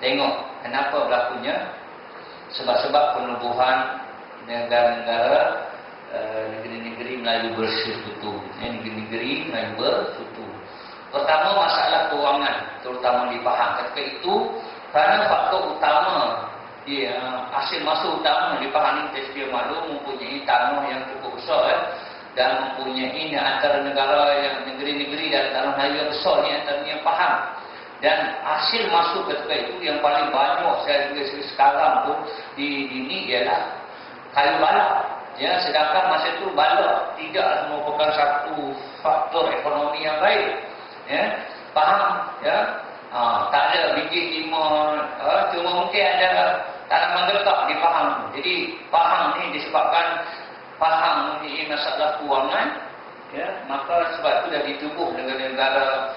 tengok kenapa berlakunya. Sebab-sebab penubuhan negara-negara, negeri-negeri Melayu bersekutu. Negeri-negeri Melayu bersekutu. Pertama, masalah kewangan, terutama di Pahang. Ketika itu, kerana faktor utama, hasil masuk utama di Pahang ini, kita sedia maklum, mempunyai tanah yang cukup besar, dan mempunyai antara negara yang negeri-negeri dan tanah Melayu yang besar ni antaranya Pahang. Dan hasil masuk ketika itu yang paling banyak saya juga sekarang tu di ini ialah kayu balak. Ya, sedangkan masa itu balak tidak merupakan satu faktor ekonomi yang baik. Ya, Pahang, ya, tak ada biji timah, cuma mungkin ada tanaman getah di Pahang. Jadi Pahang ni disebabkan Pahang mempunyai masalah kewangan, ya, maka sebab itu dah ditubuh dengan negara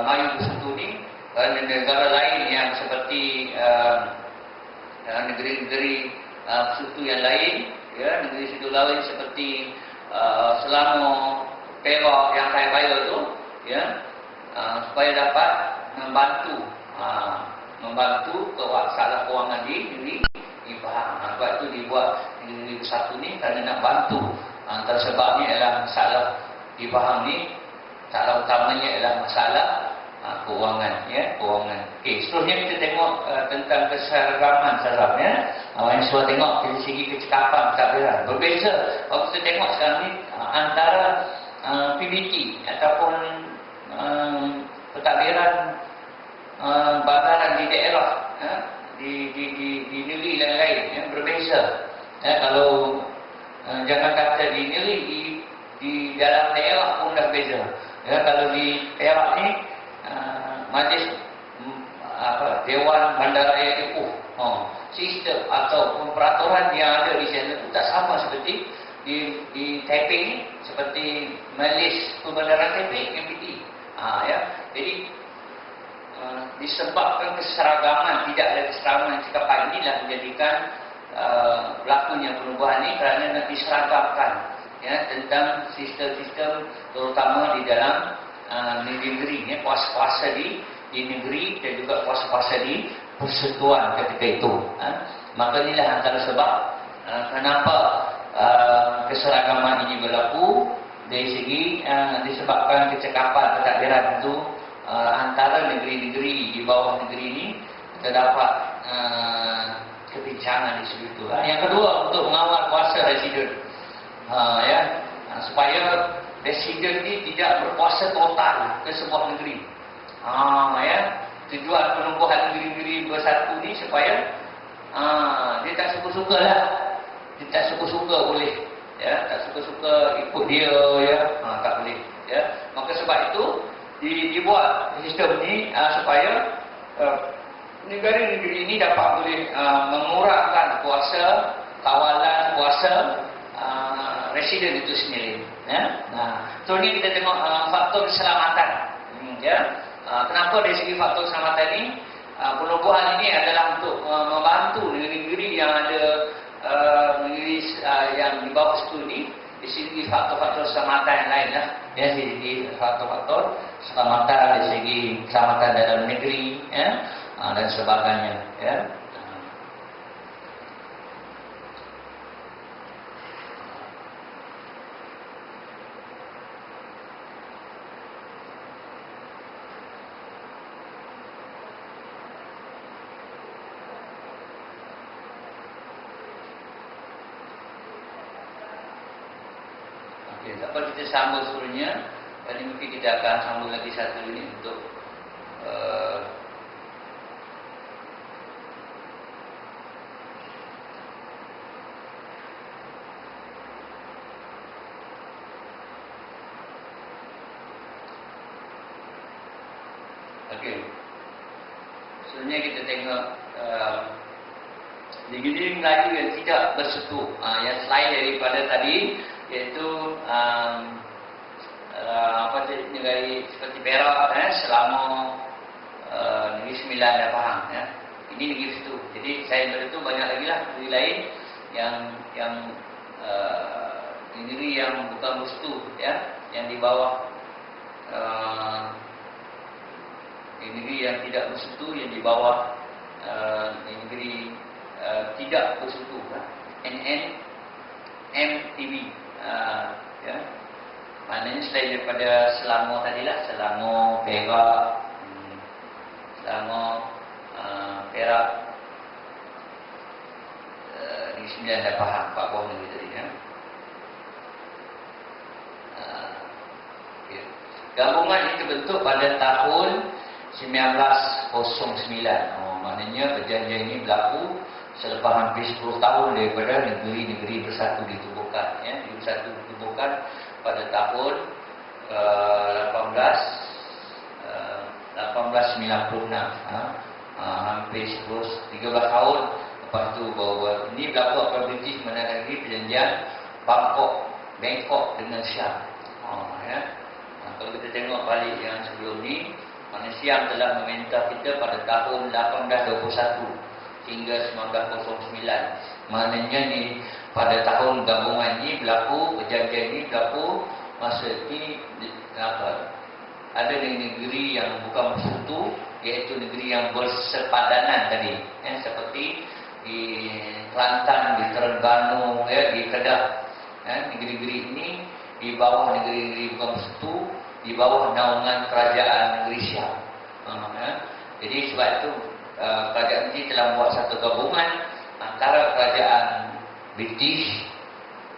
Melayu bersekutu ni. Negara lain yang seperti negeri-negeri bersekutu yang lain, ya, negeri bersekutu lain seperti Selangor, Perak yang kaya-kaya tu, ya, supaya dapat membantu ke masalah kewangan di negeri di Pahang. Sebab itu dibuat negeri bersatu ni kerana nak bantu. Antara sebabnya ialah masalah di Pahang ni, masalah utamanya ialah masalah kewangan, ya, kewangan. Okey, seterusnya kita tengok tentang keseragaman saraf, ya. Yang sudah tengok dari segi kecekapan pentadbiran. Berbeza kalau kita tengok sekarang ni antara PBT ataupun pentadbiran bandaran di daerah, ya, di negeri lain-lain, ya, berbeza. Ya, kalau jangan kata di negeri, di dalam daerah pun dah beza. Ya, kalau di Perak ni majlis Dewan Bandaraya Ipoh, sistem ataupun peraturan yang ada di sana itu tak sama seperti di Taipei ni, seperti Majlis Perbandaran Taipei, MPT. Ya, jadi disebabkan keseragaman, tidak ada keseragaman cekapan inilah menjadikan berlakunya perubahan ini kerana nak diseragamkan, ya, tentang sistem-sistem terutama di dalam negeri, ya, puasa-puasa di negeri dan juga puasa-puasa di persekutuan ketika itu. Maka inilah antara sebab kenapa keseragaman ini berlaku dari segi disebabkan kecekapan pentadbiran itu antara negeri-negeri di bawah negeri ini terdapat kebincangan di situ. Yang kedua, untuk mengawal kuasa residen, ya, supaya residen ini tidak berkuasa total ke sebuah negeri. Ya, tujuan penubuhan negeri-negeri bersatu ni supaya dia tak suka-suka lah, dia tak suka-suka boleh, ya, tak suka-suka ikut dia, ya, tak boleh, ya. Maka sebab itu dibuat sistem ni supaya negara-negeri ini dapat boleh mengurangkan kuasa kawalan, kuasa residen itu sendiri. Ya? So ni kita tengok faktor keselamatan. Ya? Kenapa dari segi faktor keselamatan ni penubuhan ini adalah untuk membantu negeri-negeri yang ada negeri yang di bawah situ ni, di segi faktor-faktor keselamatan yang lain lah. Ya, di segi faktor-faktor keselamatan, dari segi keselamatan dalam negeri, ya, dan sebagainya. Ya. Okey, tak apa, kita sambung seterusnya. Kali mungkin kita akan sambung lagi satu ini untuk okey. Sebenarnya kita tengok negeri Melayu yang tidak bersatu, yang selain daripada tadi, iaitu negeri seperti Perak, Selangor, Negeri Sembilan dan Pahang, ya. Ini negeri bersatu. Jadi saya itu banyak lagi lah negeri lain yang negeri yang bukan bersatu, ya, yang di bawah negeri yang tidak bersatu, yang di bawah negeri tidak bersekutu, NNMTB, ya. Maknanya selain daripada Selangor tadilah, Selangor, Perak, Selangor, Perak, Negeri Sembilan dah faham Pak Buah negeri tadi, ya. Okay. Gabungan ini terbentuk pada tahun 1909. Maknanya perjanjian ini berlaku selepas hampir 10 tahun daripada negeri-negeri bersatu ditubuhkan, ya. Bersatu ditubuhkan pada tahun 1896, hampir 13 tahun lepas tu baru ini berlaku apabila British menandatangani perjanjian Bangkok dengan Siam. Ya. Kalau kita tengok balik yang sebelum ni, Siam telah meminta kita pada tahun 1821 hingga 1909. Maknanya ni pada tahun gabungan ni berlaku, perjanjian ni berlaku masa ni ada negeri yang bukan bersekutu, iaitu negeri yang bersepadanan tadi, ya, seperti di Kelantan, di Terengganu, ya, di Kedah, ya. Negeri-negeri ini di bawah negeri-negeri bukan bersekutu, di bawah naungan kerajaan negeri Siam. Ya. Jadi sebab itu kerajaan ini telah membuat satu gabungan antara kerajaan British,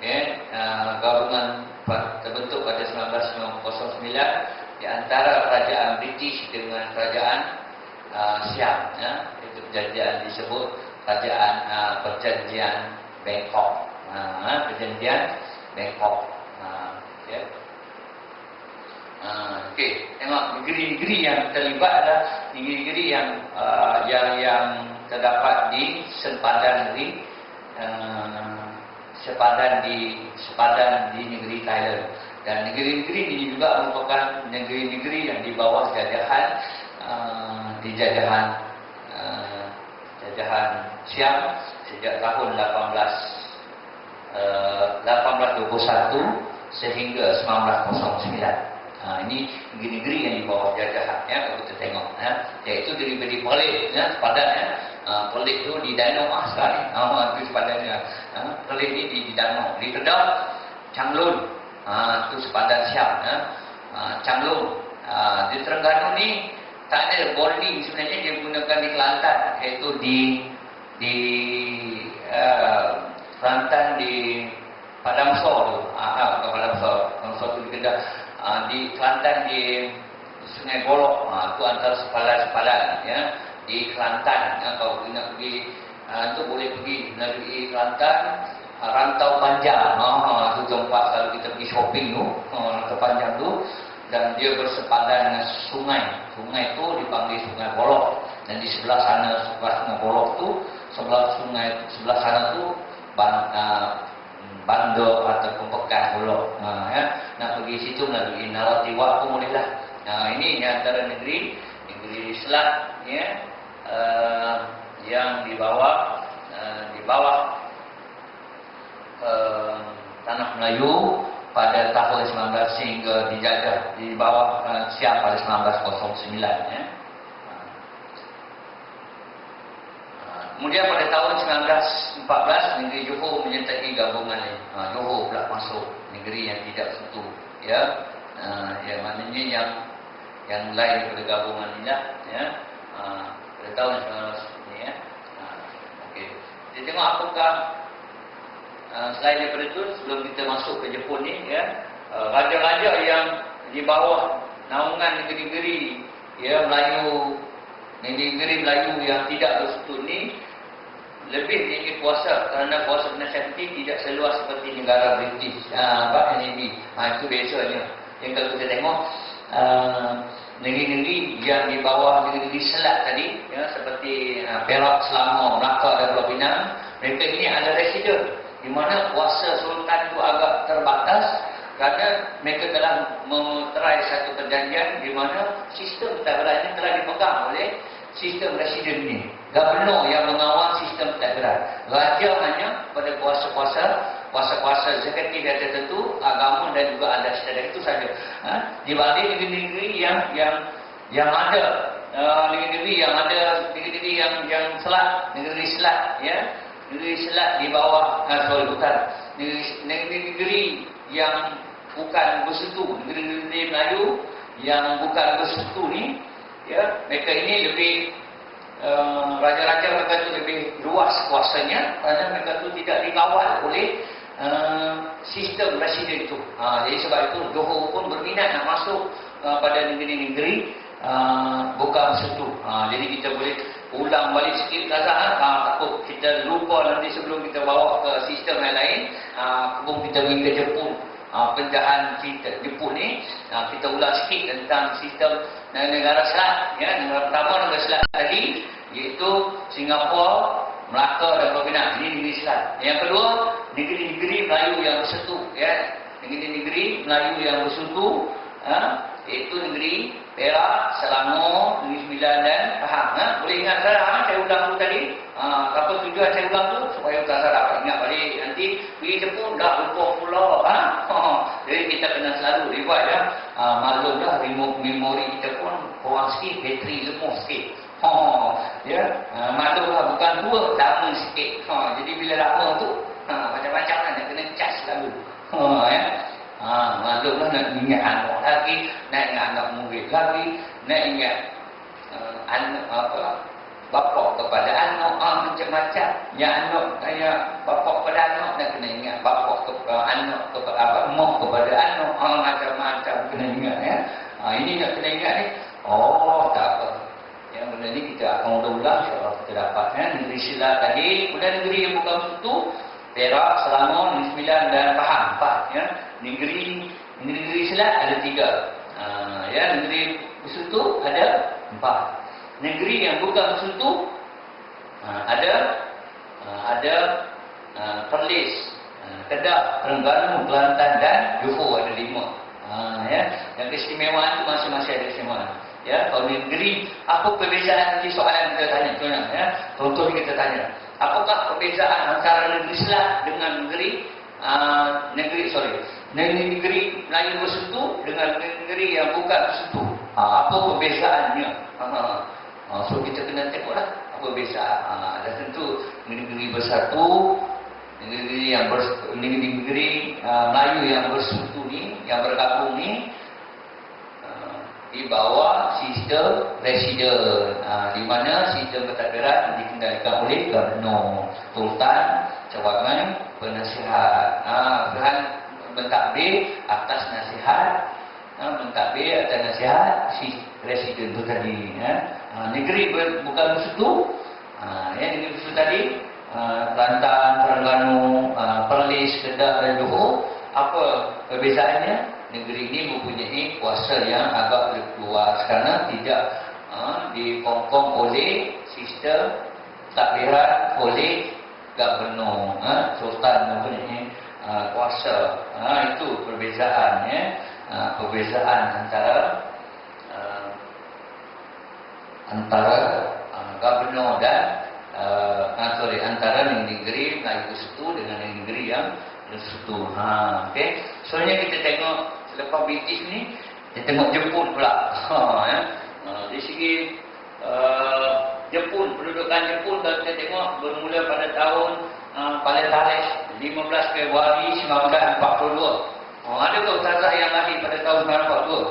ya, gabungan terbentuk pada 1909 di antara kerajaan British dengan kerajaan Siam, ya. Itu perjanjian disebut perjanjian Bangkok. Perjanjian Bangkok. Ya. Okey, tengok negeri-negeri yang terlibat adalah negeri-negeri yang terdapat di sempadan di negeri Thailand, dan negeri-negeri ini juga merupakan negeri-negeri yang di bawah jajahan Siam sejak tahun 1821 sehingga 1909. Ini negeri-negeri yang di bawah jajahan, ya, kalau kita tengok, ya, iaitu daripada Perlis, ya, sepadan, ya. Perlis tu di danau sekarang, itu sepadannya. Perlis ni di danau. Di Kedah, Changlun, itu sepadan Siam, ya. Changlun. Di Terengganu ni tak ada bonding sebenarnya, dia gunakan di Kelantan, iaitu di Kelantan di Padang Sor tu. Bukan Padang Sor. Padang Sor tu di Kedah. Di Kelantan di Sungai Golok, itu antara sepadan-sepadan, ya. Di Kelantan, ya, kalau nak pergi itu boleh pergi melalui Kelantan, Rantau Panjang, itu tempat kalau kita pergi shopping tu, Rantau Panjang tu, dan dia bersepadan dengan sungai tu dipanggil Sungai Golok, dan di sebelah Sungai Golok tu, sebelah sana tu Bandar ataupun Pekan Golok, ya. Nak pergi situ melalui Naratiwak pun bolehlah. Ini antara negeri selat, ya, yang di bawah tanah Melayu pada tahun 19 sehingga dijajah di bawah Siam pada 1909, ya. Kemudian pada tahun 1914 negeri Johor menyertai gabungan ini. Johor pula masuk negeri yang tidak bersatu, ya. Yang maknanya yang lain daripada gabungan ini lah, ya. Pada tahun 19 ni, ya. Okey. Kita tengok apakah selain daripada itu, sebelum kita masuk ke Jepun ni, ya, raja-raja yang di bawah naungan negeri-negeri, ya, Melayu, negeri Melayu yang tidak bersatu ni lebih tinggi kuasa, kerana kuasa penasihat tidak seluas seperti negara British, NAB. Itu biasanya. Yang kalau kita tengok negeri-negeri yang di bawah negeri selat tadi, ya, seperti Perak, Selangor, Melaka dan Pulau Pinang, mereka ini ada residen, di mana kuasa sultan itu agak terbatas, kerana mereka telah memeterai satu perjanjian di mana sistem pentadbiran ini telah dipegang oleh sistem residen ini. Gubernur yang mengawal sistem pentadbiran. Raja hanya pada kuasa-kuasa eksekutif yang tertentu, agama dan juga adat istiadat, itu saja. Dibanding negeri-negeri yang ada negeri-negeri yang ada, negeri-negeri yang selat, negeri selat, ya, negeri selat di bawah, bukan, negeri-negeri yang bukan bersatu, negeri-negeri Melayu yang bukan bersatu ni, ya, mereka ini lebih raja-raja mereka tu lebih luas kuasanya kerana mereka tu tidak dikawal oleh sistem residen itu. Jadi sebab itu Johor pun berminat nak masuk pada negeri-negeri bukan bersatu. Jadi kita boleh ulang balik sikit keadaan, takut kita lupa nanti sebelum kita bawa ke sistem yang lain. Kebun kita pergi ke Jepun, penjajahan kita Jepun ni, kita ulang sikit tentang sistem negara selat, ya. Negara pertama negara selat tadi iaitu Singapura, Melaka dan Pulau Pinang. Ini negeri selat. Yang kedua, negeri-negeri Melayu yang bersatu, ya. Negeri-negeri Melayu yang bersatu, iaitu negeri Perak, Selangor, Negeri Sembilan dan Pahang. Boleh ingat saya ulang dulu tadi. Apa tujuan saya ulang tu? Supaya Ustaz dapat ingat balik. Nanti pergi Jepun dah lupa pula. Jadi kita kena selalu revise, ya. Maklumlah memori kita pun kurang sikit, bateri lemah sikit. Ya, maklumlah bukan tua, lama sikit. Jadi bila lama tu macam-macam lah, nak kena charge selalu. Ya. Maklumlah nak ingat anak lagi, nak ingat anak murid lagi, nak ingat anak bapa kepada anak, macam-macam. Yang anak tanya bapa kepada anak, nak kena ingat bapa kepada anak, kepada mak kepada anak, macam-macam kena ingat, ya. Ini nak kena ingat ni. Tak apa. Yang benda ni kita akan ulang-ulang, insya-Allah kita dapat, ya. Negeri selat tadi, kemudian negeri yang bukan bersatu, Perak, Selangor, Negeri Sembilan dan Pahang, 4, ya. Negeri selat ada 3. Ya, negeri bersatu ada 4. Negeri yang bukan bersatu ada Perlis, Kedah, Terengganu, Kelantan dan Johor ada 5. Ya, yang keistimewaan itu masing-masing ada keistimewaan. Ya, kalau negeri, apa perbezaan nanti soalan kita tanya, ya. Contoh kita tanya, apakah perbezaan antara negeri selat dengan negeri negeri Melayu bersatu dengan negeri yang bukan bersatu? Apa perbezaannya? So kita kena tengoklah apa perbezaan. Dan tentu negeri bersatu, negeri Melayu yang bersatu ni, yang bergabung ni, di bawah sistem residen, di mana sistem pentadbiran dikendalikan oleh Gubernur, Sultan, Cawangan, Penasihat. Mentadbir atas nasihat, mentadbir atas nasihat si residen itu tadi, ya. Negeri bukan bersatu, ya, negeri bersatu tadi, Kelantan, Terengganu, Perlis, Kedah dan Johor. Apa perbezaannya? Negeri ini mempunyai kuasa yang agak lebih luas kerana tidak dikongkong oleh sistem pentadbiran oleh Gubernur, Sultan mempunyai kuasa. Itu perbezaannya, perbezaan antara Gubernur dan antara negeri Melayu bersatu dengan negeri yang bersatu. Okey. Soalnya kita tengok selepas British ni, kita tengok Jepun pula. Ya. Dari segi Jepun, pendudukan Jepun kalau kita tengok bermula pada tahun paling tarikh 15 Februari 1942. Ada ke ustazah yang lahir pada tahun 1942?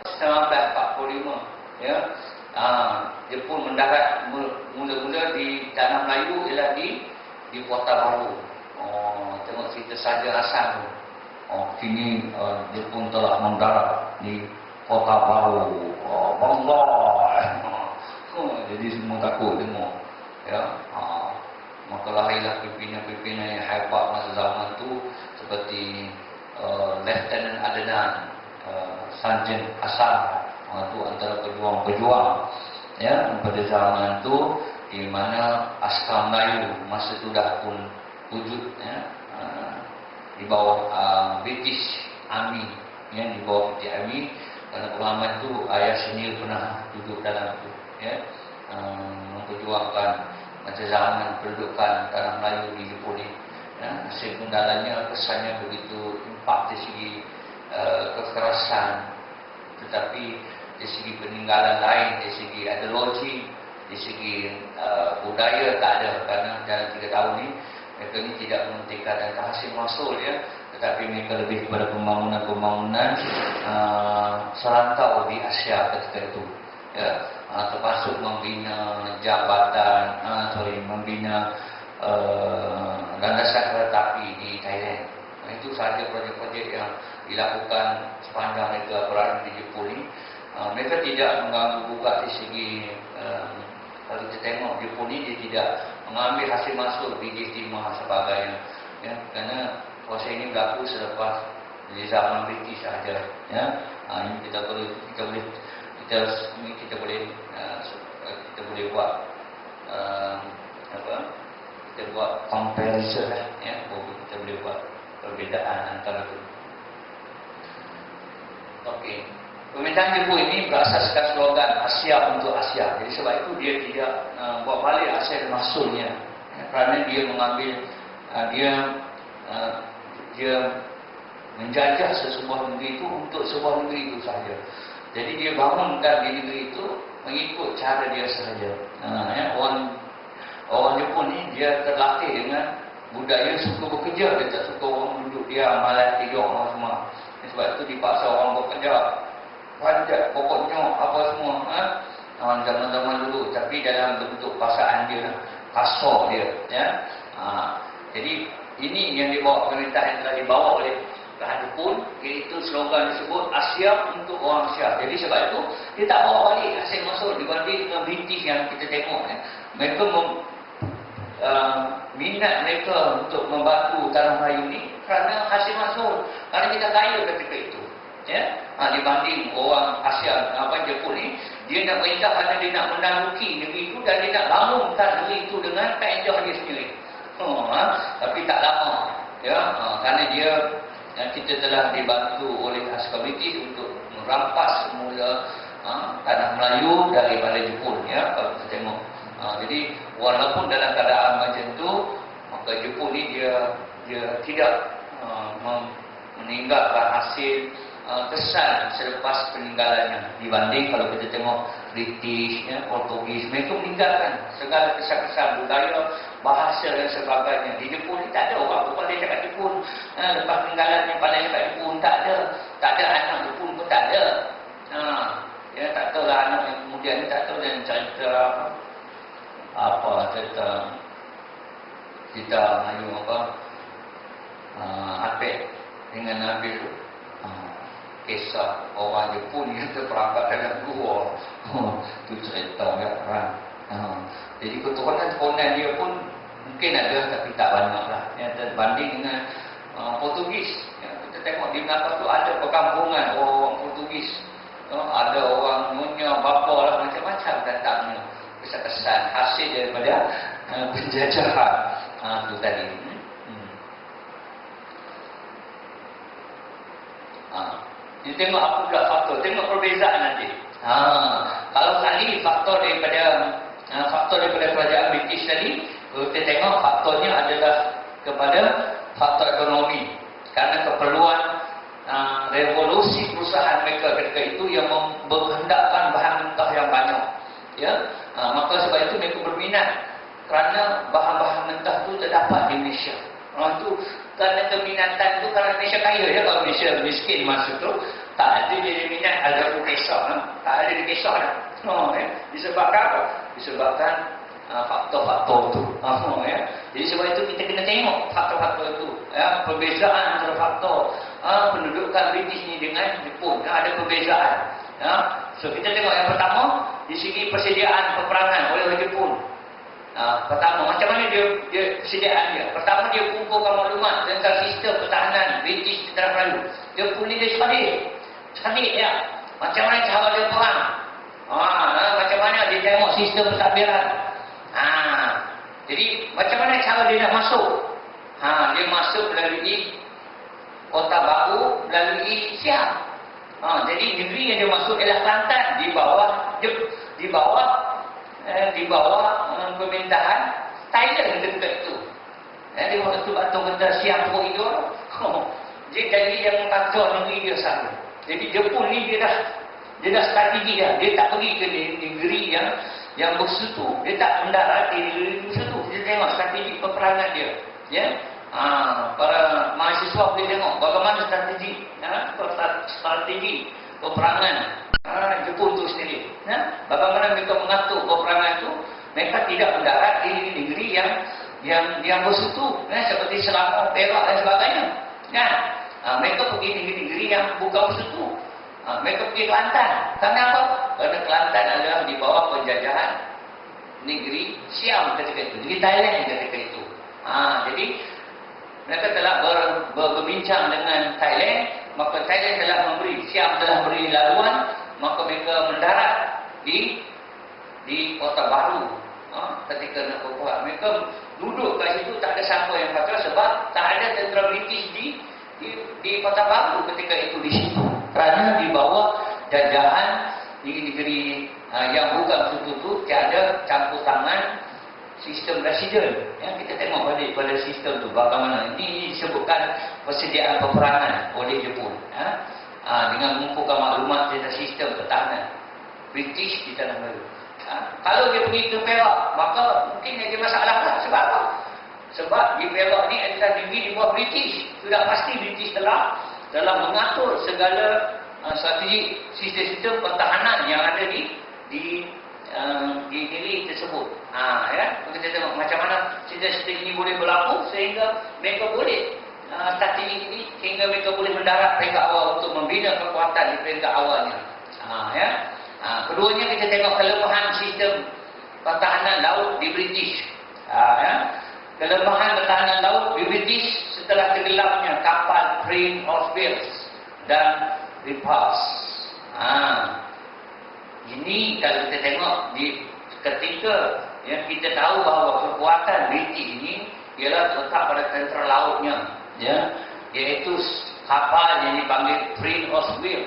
1945. Ya. Jepun mendarat mula-mula di Tanah Melayu ialah di Kota Baru. Tengok cerita Saja Hasan tu. Kini Jepun telah mendarat di Kota Baru. Allah. Jadi semua takut tengok. Ya. Maka lahirlah pimpinan-pimpinan yang hebat masa zaman tu seperti Lieutenant Adnan, Sarjan Hasan. Itu antara pejuang-pejuang, ya, pada zaman tu, di mana askar Melayu masa tu dah pun wujud, ya, di bawah British Army, ya, di bawah British Army. Kerana pengalaman tu ayah sendiri pernah duduk dalam tu, ya, memperjuangkan masa zaman pendudukan tanah Melayu di Jepun ni. Ya, hasil kendalanya kesannya begitu impak dari segi kekerasan, tetapi dari segi peninggalan lain, dari segi ideologi, dari segi budaya tak ada, kerana dalam 3 tahun ni mereka ni tidak mentingkatkan hasil mahsul ya, tetapi mereka lebih kepada pembangunan serantau di Asia ketika itu ya, termasuk membina jambatan, membina landasan kereta api di Thailand. Itu sahaja projek-projek yang dilakukan sepanjang mereka berada di Jepun ni. Mereka tidak mengganggu juga di segi kalau kita tengok Jepun ni dia tidak mengambil hasil masuk biji timah dan sebagainya ya, kerana kuasa ini berlaku selepas di zaman British sahaja ya. Ini kita boleh buat kita buat comparison lah ya, kita boleh buat perbezaan antara itu. Okey. Pemerintahan Jepun ini berasaskan slogan Asia untuk Asia. Jadi sebab itu dia tidak buat balik hasil mahsulnya ya, kerana dia mengambil dia menjajah sesebuah negeri itu untuk sebuah negeri itu sahaja. Jadi dia bangunkan di negeri itu mengikut cara dia sahaja. Ya, orang Jepun ni dia terlatih dengan budaya suka bekerja, dia tak suka orang duduk diam, malas tidur semua. Sebab itu dipaksa orang bekerja, panjat pokoknya apa semua zaman-zaman dulu, tapi dalam bentuk paksaan dia lah, kasar dia ya. Jadi ini yang dibawa pemerintah yang telah dibawa oleh Jepun, iaitu slogan disebut Asia untuk orang Asia. Jadi sebab itu dia tak bawa balik hasil masuk dibanding dengan British yang kita tengok ya. Mereka minat mereka untuk membantu tanah Melayu ni kerana hasil masuk, kerana kita kaya ketika itu ya. Dibanding orang Asia Jepun ni, dia nak perintah kerana dia nak menakluki negeri itu dan dia nak bangunkan negeri itu dengan kaedah dia sendiri. Tapi tak lama ya, kerana kita telah dibantu oleh askar British untuk merampas semula tanah Melayu daripada Jepun ya, kalau kita tengok. Jadi walaupun dalam keadaan macam tu, maka Jepun ni dia tidak meninggalkan hasil kesan selepas peninggalannya, dibanding kalau kita tengok British ya, Portugis, mereka meninggalkan segala kesan-kesan budaya, bahasa dan sebagainya. Di Jepun ni tak ada orang pandai cakap Jepun. Lepas peninggalannya pandai cakap Jepun tak ada anak Jepun pun tak ada. Ya, tak tahu lah anak yang kemudian ni tak tahu dan cerita cerita Melayu Apek dengan Nabil tu. Kisah orang Jepun yang terperangkap dalam gua. Tu cerita kan. Jadi keturunan dia pun mungkin ada tapi tak banyak lah. Yang terbanding dengan Portugis. Kita tengok di belakang tu ada perkampungan orang Portugis. Ada orang Nyonya, bapa lah, macam-macam datangnya. Kesan-kesan hasil daripada penjajahan. Itu tadi. Dia tengok apa pula faktor, tengok perbezaan nanti. Kalau tadi faktor daripada kerajaan British tadi, kita tengok faktornya adalah kepada faktor ekonomi, karena keperluan revolusi perusahaan mereka ketika itu yang berkehendakkan bahan mentah yang banyak ya. Maka sebab itu mereka berminat kerana bahan-bahan mentah itu terdapat di Malaysia. Itu kerana keminatan itu, kerana Malaysia kaya ya. Kalau Malaysia miskin masa tu tak ada dia minat ada kisah, tak ada di kisah dah. Disebabkan apa? Disebabkan faktor-faktor itu. Ya. Jadi sebab itu kita kena tengok faktor-faktor itu ya, perbezaan antara faktor pendudukan British ni dengan Jepun. Ada perbezaan ya. So kita tengok yang pertama, di segi persediaan peperangan oleh Jepun. Pertama, macam mana dia persediaan dia? Pertama, dia kumpulkan maklumat tentang sistem pertahanan British di tanah Melayu. Dia pulih dia sekali ya. Macam mana cara dia perang? Macam mana dia tengok sistem pentadbiran? Jadi macam mana cara dia nak masuk? Dia masuk melalui Kota Baru, melalui Siam. Jadi negeri yang dia masuk ialah Kelantan, di bawah pemerintahan Thailand ketika itu. Dia waktu batu kata Siam Koridor. Dia jadi yang mengatur negeri dia sana. Jadi Jepun ni dia Dia dah strategi dia. Dia tak pergi ke negeri yang bersekutu. Dia tak mendarat di negeri bersekutu. Kita tengok strategi peperangan dia. Ya. Para mahasiswa boleh tengok bagaimana strategi peperangan Jepun tu sendiri. Bagaimana mereka mengatur peperangan itu. Mereka tidak mendarat di negeri yang bersekutu, seperti Selangor, Perak dan sebagainya. Mereka pergi negeri-negeri yang bukan bersekutu. Mereka pergi Kelantan. Kenapa? Kerana Kelantan adalah di bawah penjajahan negeri Siam ketika itu, negeri Thailand ketika itu. Jadi mereka telah berbincang dengan Thailand, maka Thailand telah memberi, Siam telah memberi laluan, maka mereka mendarat di Kota Baru. Ketika nak berbuat, mereka duduk kat situ, tak ada siapa yang pakai sebab tak ada tentera British di Kota Baru ketika itu di situ. Kerana di bawah jajahan negeri-negeri yang bukan bersekutu itu tiada campur tangan sistem residen. Kita tengok balik pada sistem tu bagaimana. Ini disebutkan persediaan peperangan oleh Jepun. Dengan mengumpulkan maklumat tentang sistem pertahanan British di tanah Melayu. Kalau dia pergi ke Perak, maka mungkin ada masalah lah. Sebab apa? Sebab di Perak ni adalah negeri di bawah British. Sudah pasti British telah mengatur segala strategi sistem pertahanan yang ada di negeri tersebut. Kita tengok macam mana sistem ini boleh berlaku sehingga mereka boleh strategi ini sehingga mereka boleh mendarat peringkat awal untuk membina kekuatan di peringkat awalnya. Keduanya kita tengok kelemahan sistem pertahanan laut di British. Kelemahan pertahanan laut di British setelah tenggelamnya kapal Prince of Wales dan Repulse. Ini kalau kita tengok di ketika yang kita tahu bahawa kekuatan British ini ialah terletak pada tentera lautnya, iaitu kapal yang dipanggil Prince of Wales,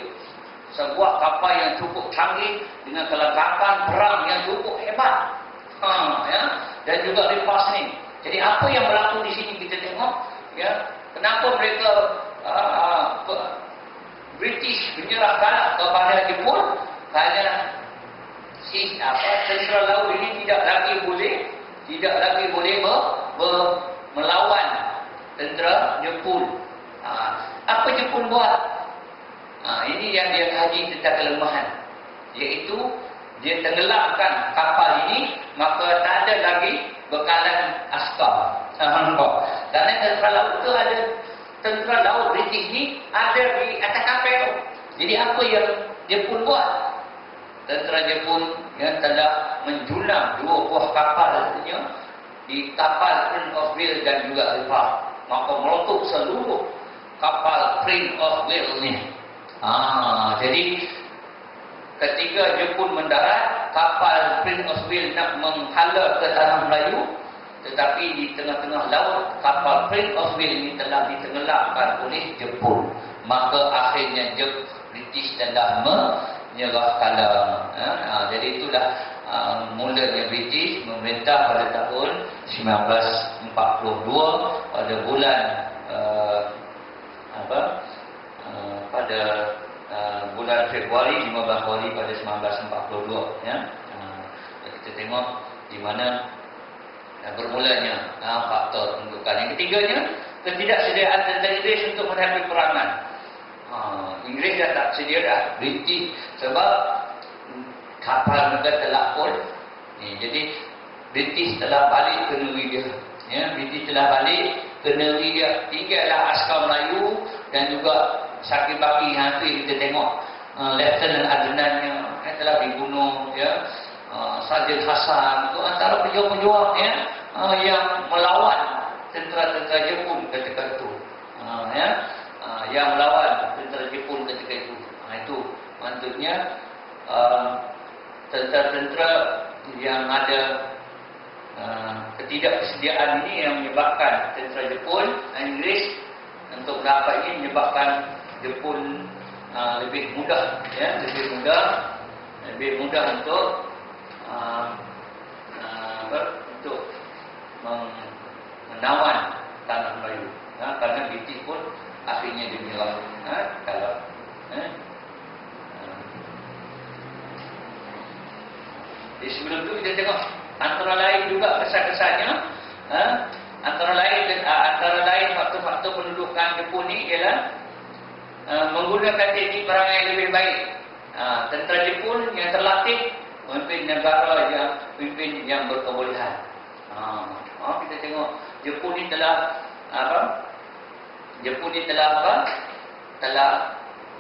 sebuah kapal yang cukup canggih dengan kelengkapan perang yang cukup hebat. Dan juga Repulse ni. Jadi apa yang berlaku di sini kita tengok, kenapa mereka British menyerah kalah kepada Jepun, kerana tentera laut ini tidak lagi boleh melawan tentera Jepun. Apa Jepun buat? Ini yang dia kaji tentang kelemahan, iaitu dia tenggelamkan kapal ini, maka tak ada lagi bekalan askar. Kerana tentera laut itu ada, tentera laut British ni ada di atas kapal tu. Jadi apa yang Jepun buat? Tentera Jepun yang telah menjulang 2 buah kapal di kapal Prince of Wales dan juga Repulse. Maka meletup seluruh kapal Prince of Wales ni. Jadi ketika Jepun mendarat, kapal Prince of Wales nak menghala ke tanah Melayu, tetapi di tengah-tengah laut kapal Prince of Wales ini telah ditenggelamkan oleh Jepun. Maka akhirnya British telah menyerah kalah. Jadi itulah mulanya British memerintah pada tahun 1942 pada bulan pada bulan Februari, 15 Februari pada 1942. Kita tengok di mana bermulanya faktor tentukan. Yang ketiganya, ketidaksediaan tentera Inggeris untuk menghadapi peperangan. Inggeris dah tak sedia dah, British, sebab kapal mereka telah full. Jadi British telah balik ke negeri dia. British telah balik ke negeri dia. Tinggallah askar Melayu dan juga Sakit Baki yang kita tengok. Lieutenant Adnan yang telah dibunuh, Sarjan Hasan itu antara pejuang-pejuang yang melawan tentera-tentera Jepun ketika itu. Yang melawan tentera Jepun ketika itu. Itu maksudnya tentera-tentera yang ada ketidakpersediaan ini yang menyebabkan tentera Jepun dan Inggeris untuk mendapat ini menyebabkan Jepun lebih mudah untuk menawan tanah Melayu. Kerana British pun akhirnya dia menyerah. kita tengok antara lain juga kesan-kesannya, antara lain faktor-faktor pendudukan Jepun ni ialah menggunakan teknik perang yang lebih baik. Tentera Jepun yang terlatih memimpin negara yang berkebolehan. Kita tengok Jepun ni telah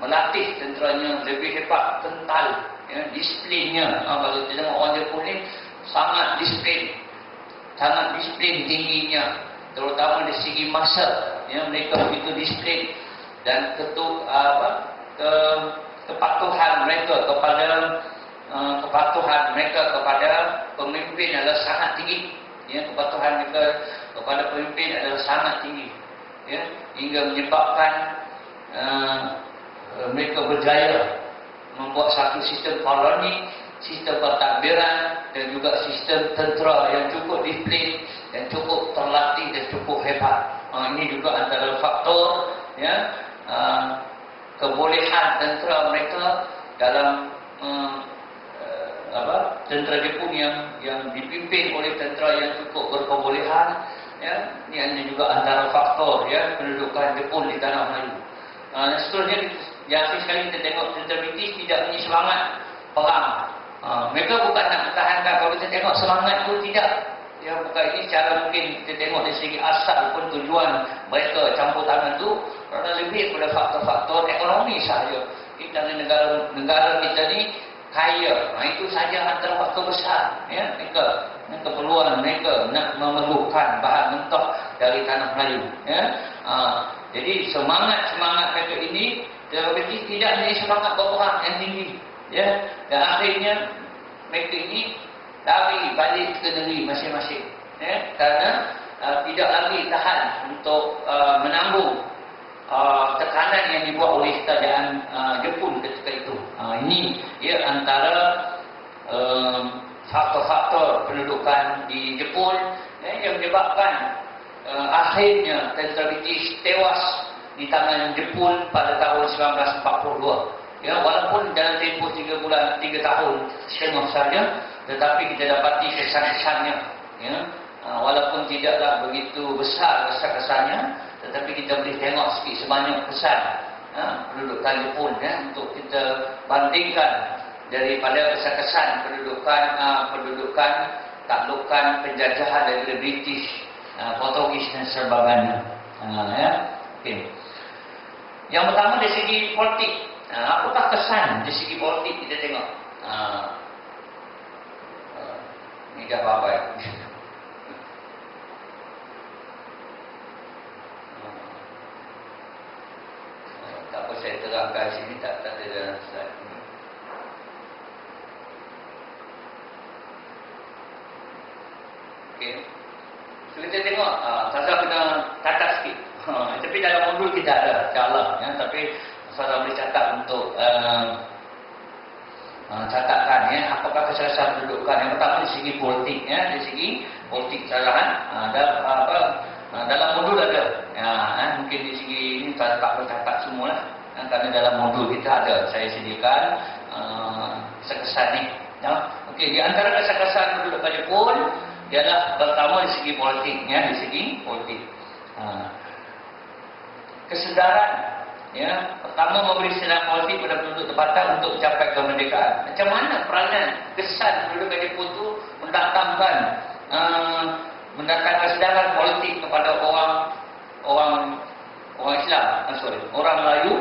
melatih tenteranya lebih hebat, kental, disiplinnya. Kalau kita tengok orang Jepun ni sangat disiplin tingginya, terutama dari segi masa. Mereka begitu disiplin dan kepatuhan mereka kepada pemimpin adalah sangat tinggi. Kepatuhan mereka kepada pemimpin adalah sangat tinggi, hingga menyebabkan mereka berjaya membuat satu sistem koloni, sistem pentadbiran dan juga sistem tentera yang cukup disiplin dan cukup terlatih dan cukup hebat. Ini juga antara faktor kebolehan tentera mereka dalam tentera Jepun yang dipimpin oleh tentera yang cukup berkebolehan. Ini hanya juga antara faktor pendudukan Jepun di tanah Melayu. Seterusnya, yang sekali kita tengok tentera British tidak punya semangat perang. Mereka bukan nak pertahankan. Kalau kita tengok semangat pun tidak. Bukan ini cara mungkin kita tengok dari segi asal pun tujuan mereka campur tangan tu kerana lebih pada faktor-faktor ekonomi sahaja. Kita negara kita ni kaya. Itu saja antara faktor besar. Mereka keperluan mereka nak memerlukan bahan mentah dari tanah Melayu. Jadi semangat mereka ini British tidak menjadi semangat berperang yang tinggi. Dan akhirnya mereka ini lari balik ke negeri masing-masing. Kerana tidak lagi tahan untuk menanggung tekanan yang dibuat oleh kerajaan Jepun ketika itu. Ini antara faktor-faktor pendudukan di Jepun yang menyebabkan akhirnya tentera British tewas di tangan Jepun pada tahun 1942. Walaupun dalam tempoh 3 tahun setengah saja, tetapi kita dapati kesan-kesannya. Walaupun tidaklah begitu besar kesan-kesannya, tetapi kita boleh tengok sikit sebanyak kesan pendudukan Jepun untuk kita bandingkan daripada kesan-kesan pendudukan taklukan penjajahan daripada British, Portugis dan sebagainya. Okay. Yang pertama dari segi politik. Apakah kesan dari segi politik kita tengok? Ini dah babai. Tak apa saya terangkan sini, tak ada dalam slide ini. Okey. So kita tengok, Ustazah kena catat sikit. Tapi dalam modul kita ada, insya-Allah. Tapi Ustazah boleh catat untuk catatkan apakah kesan pendudukan. Yang pertama dari segi politik, dari segi politik carahan. Dalam modul ada. Mungkin di segi ini tak perlu catat semualah. Kerana dalam modul kita ada, saya sediakan kesan ni. Okey, di antara kesan pendudukan Jepun ialah pertama dari segi politik, dari segi politik. Kesedaran, pertama memberi sedaran politik pada penduduk tempatan untuk mencapai kemerdekaan. Macam mana peranan kesan pendudukan Jepun itu mendatangkan kesedaran politik kepada orang Islam, orang Melayu,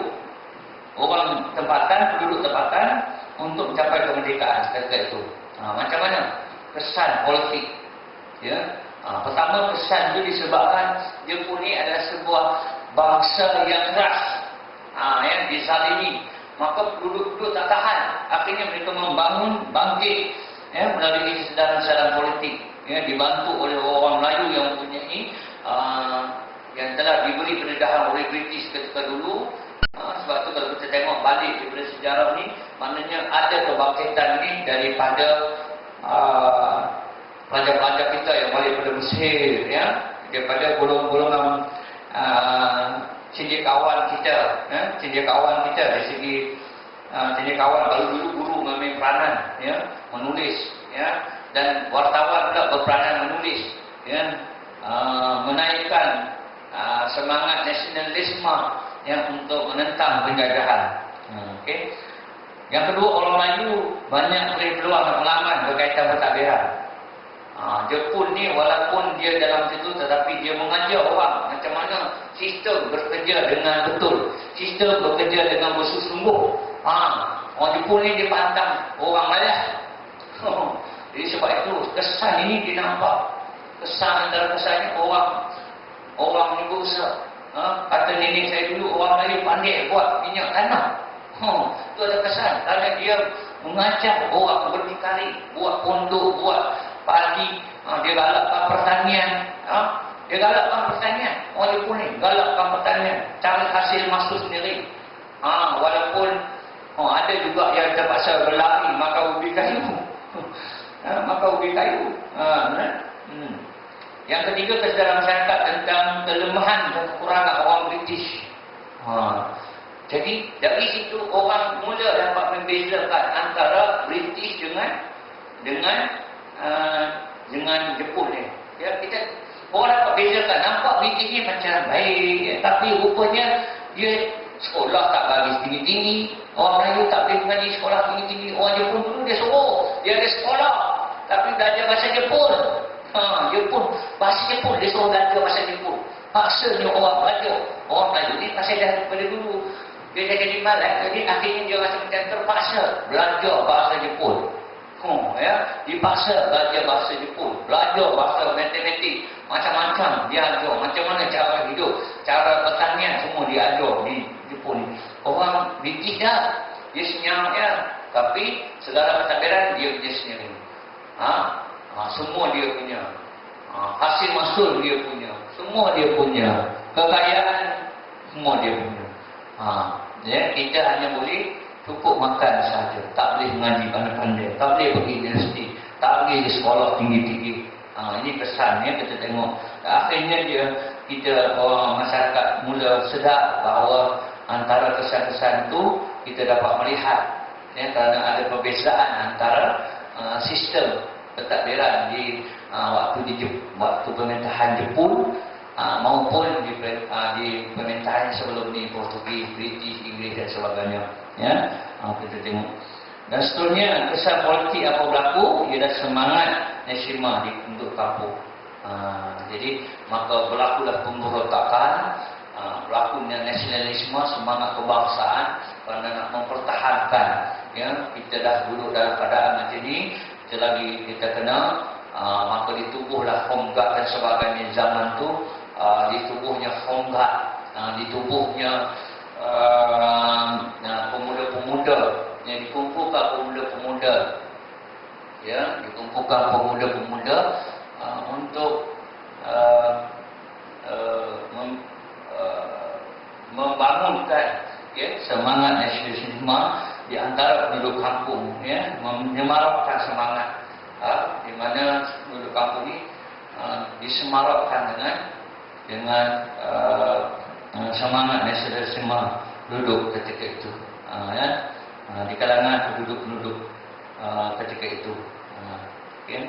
orang tempatan, penduduk tempatan untuk mencapai kemerdekaan ketika itu. Macam mana kesan politik? Pertama, kesan itu disebabkan Jepun ini adalah sebuah bangsa yang keras, yang dizalimi. Maka penduduk tak tahan. Akhirnya mereka bangkit melalui kesedaran politik, dibantu oleh orang Melayu yang mempunyai yang telah diberi pendedahan oleh British ketika dulu. Sebab tu kalau kita tengok balik daripada sejarah ni, maknanya ada kebangkitan ni daripada pelajar-pelajar kita yang balik pada Mesir, daripada golongan cendekiawan kita dari segi cendekiawan. Kalau dulu guru mengambil peranan menulis, dan wartawan pula berperanan menulis, ya, menaikkan semangat nasionalisme yang untuk menentang penjajahan. Okey. Yang kedua, orang Melayu banyak beri peluang dan pengalaman berkaitan pentadbiran. Jepun ni walaupun dia dalam situ, tetapi dia mengajar orang macam mana sistem bekerja dengan betul, sistem bekerja dengan bersungguh-sungguh. Orang Jepun ni dia pantang orang malas. Jadi sebab itu kesan ini dia nampak. Kesan antara kesannya orang ni berusaha. Kata nenek saya dulu, orang Melayu pandai buat minyak tanah. Itu ada kesan. Kerana dia mengajar orang berdikari, buat pondok, buat padi. Dia galakkan pertanian. Dia galakkan pertanian. Orang Jepun ni galakkan pertanian. Cari hasil masuk sendiri. Walaupun ada juga yang terpaksa berlari makan ubi kayu. Makan ubi kayu. Yang ketiga, kesedaran masyarakat tentang kelemahan dan kekurangan orang British. Jadi dari situ orang mula dapat membezakan antara British dengan Jepun ni. Ya, orang dapat bezakan. Nampak British ni macam baik, tapi rupanya dia sekolah tak bagi tinggi-tinggi. Orang Melayu tak boleh mengaji sekolah tinggi-tinggi. Orang Jepun dulu dia suruh, dia ada sekolah, tapi belajar bahasa Jepun. Jepun, bahasa Jepun, dia suruh belajar bahasa Jepun. Maksudnya orang belajar. Orang Melayu ni pasal dah daripada dulu dia dah jadi malas, jadi akhirnya dia rasa macam terpaksa belajar bahasa Jepun. Ya, dipaksa belajar bahasa Jepun, belajar bahasa matematik, macam-macam dia ajar. Macam mana cara hidup, cara pertanian, semua dia ajar di Jepun. Orang British dah, dia senyap ya, tapi segala pentadbiran dia sendiri. Semua dia punya. Hasil mahsul dia punya. Semua dia punya. Kekayaan semua dia punya. Ya, kita hanya boleh cukup makan saja. Tak boleh mengaji pandai-pandai. Tak boleh pergi universiti. Tak boleh di sekolah tinggi-tinggi. Ini kesannya kita tengok. Akhirnya kita orang masyarakat mula sedar bahawa antara kesan-kesan itu kita dapat melihat, ya, kerana ada perbezaan antara sistem pentadbiran di waktu pemerintahan Jepun maupun di pemerintahan sebelum ni, Portugis, British, Inggeris dan sebagainya. Ya, kita tengok. Dan seterusnya, kesan politik apa berlaku ialah semangat nasional untuk kampung. Jadi maka berlakulah pemberontakan, berlakunya nasionalisme, semangat kebangsaan kerana nak mempertahankan. Ya, kita dah duduk dalam keadaan macam ni, kita kena maka ditubuhlah Home Guard dan sebagainya zaman tu. Ditubuhnya Home Guard, ditubuhnya pemuda-pemuda, yang dikumpulkan pemuda-pemuda, ya, dikumpulkan pemuda-pemuda untuk membangunkan, ya, semangat nasionalisme di antara penduduk kampung, ya, menyemarakkan semangat, di mana penduduk kampung ini disemarakkan dengan semangat nasionalisme duduk ketika itu, ya, di kalangan penduduk-penduduk ketika itu. Okay.